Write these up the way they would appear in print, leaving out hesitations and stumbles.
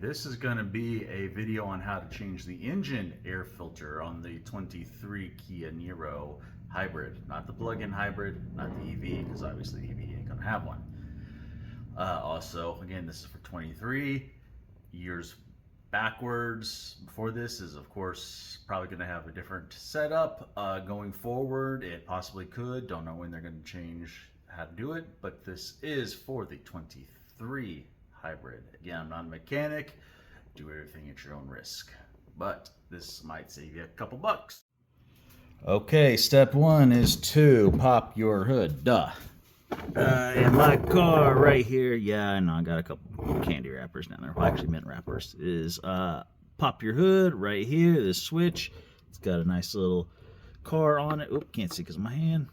this is going to be a video on how to change the engine air filter on the 23 Kia Niro hybrid. Not the plug-in hybrid, not the EV, because obviously the EV ain't going to have one. Also, again, this is for 23 years backwards. Before this is, of course, probably going to have a different setup. Going forward, it possibly could. Don't know when they're going to change how to do it, but this is for the 23 hybrid. Again, I'm not a mechanic. Do everything at your own risk, but this might save you a couple bucks. Okay, step one is to pop your hood. Duh. In my car right here, yeah, I know I got a couple candy wrappers down there. Well, actually mint wrappers. Is pop your hood right here. This switch, it's got a nice little car on it. Oop, can't see because of my hand.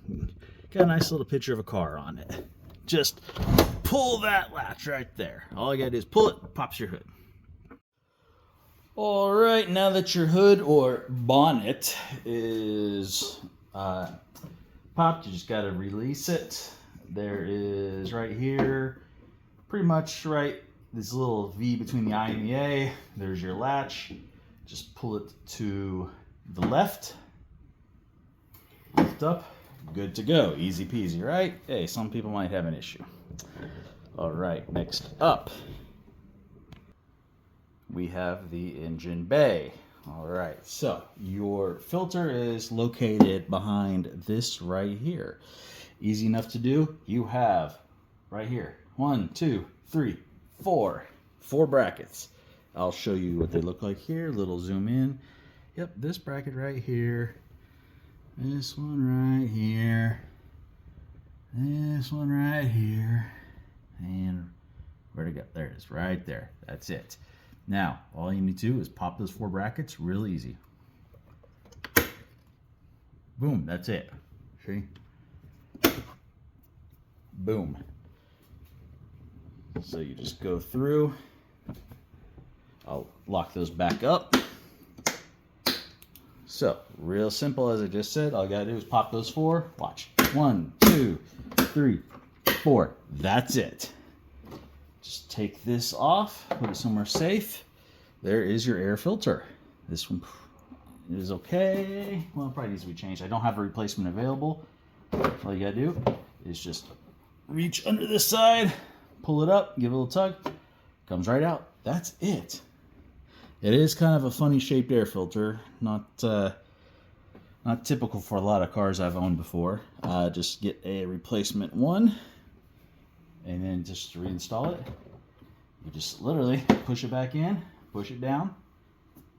Got a nice little picture of a car on it. Just pull that latch right there. All you gotta do is pull it, pops your hood. All right, now that your hood or bonnet is popped, you just gotta release it. There is right here, pretty much right, this little V between the I and the A. There's your latch. Just pull it to the left. Lift up. Good to go. Easy peasy, right? Hey, some people might have an issue. All right, next up, we have the engine bay. All right, so your filter is located behind this right here. Easy enough to do. You have right here 1, 2, 3, 4 brackets. I'll show you what they look like here. Little zoom in. Yep, this bracket right here. This one right here. This one right here. And where'd it go? There it is, right there. That's it. Now, all you need to do is pop those 4 brackets real easy. Boom, that's it. See? Boom. So you just go through. I'll lock those back up. So, real simple, as I just said. All you gotta do is pop those 4. Watch. 1, 2, 3, 4. That's it. Just take this off, put it somewhere safe. There is your air filter. This one is okay. Well, it probably needs to be changed. I don't have a replacement available. All you gotta do is just reach under this side, pull it up, give it a little tug, comes right out. That's it. It is kind of a funny shaped air filter, not typical for a lot of cars I've owned before. Just get a replacement one, and then just to reinstall it, you just literally push it back in, push it down,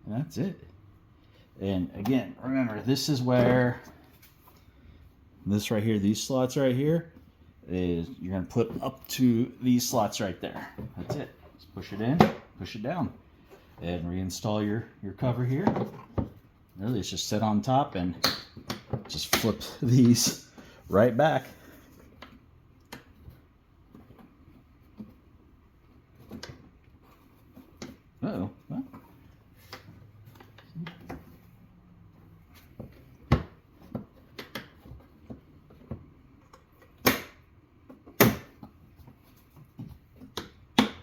and that's it. And again, remember, this is where this right here, these slots right here, is you're going to put up to these slots right there. That's it. Just push it in, push it down, and reinstall your cover here. Really, it's just set on top and just flip these right back. Uh-oh. Well.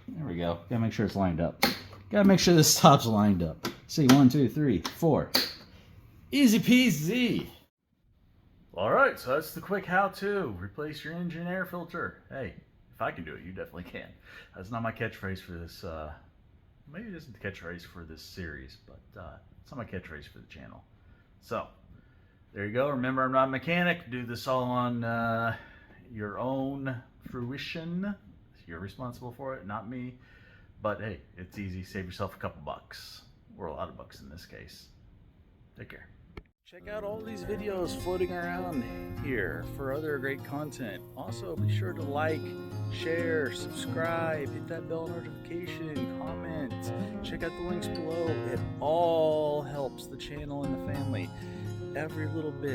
There we go. Gotta make sure it's lined up. Gotta make sure this top's lined up. See, 1, 2, 3, 4. Easy peasy. All right, so that's the quick how-to. Replace your engine air filter. Hey, if I can do it, you definitely can. That's not my catchphrase for this. Maybe it isn't the catchphrase for this series, but it's not my catchphrase for the channel. So there you go. Remember, I'm not a mechanic. Do this all on your own fruition. You're responsible for it, not me. But hey, it's easy. Save yourself a couple bucks, or a lot of bucks in this case. Take care. Check out all these videos floating around here for other great content. Also, be sure to like, share, subscribe, hit that bell notification, comment. Check out the links below. It all helps the channel and the family. Every little bit.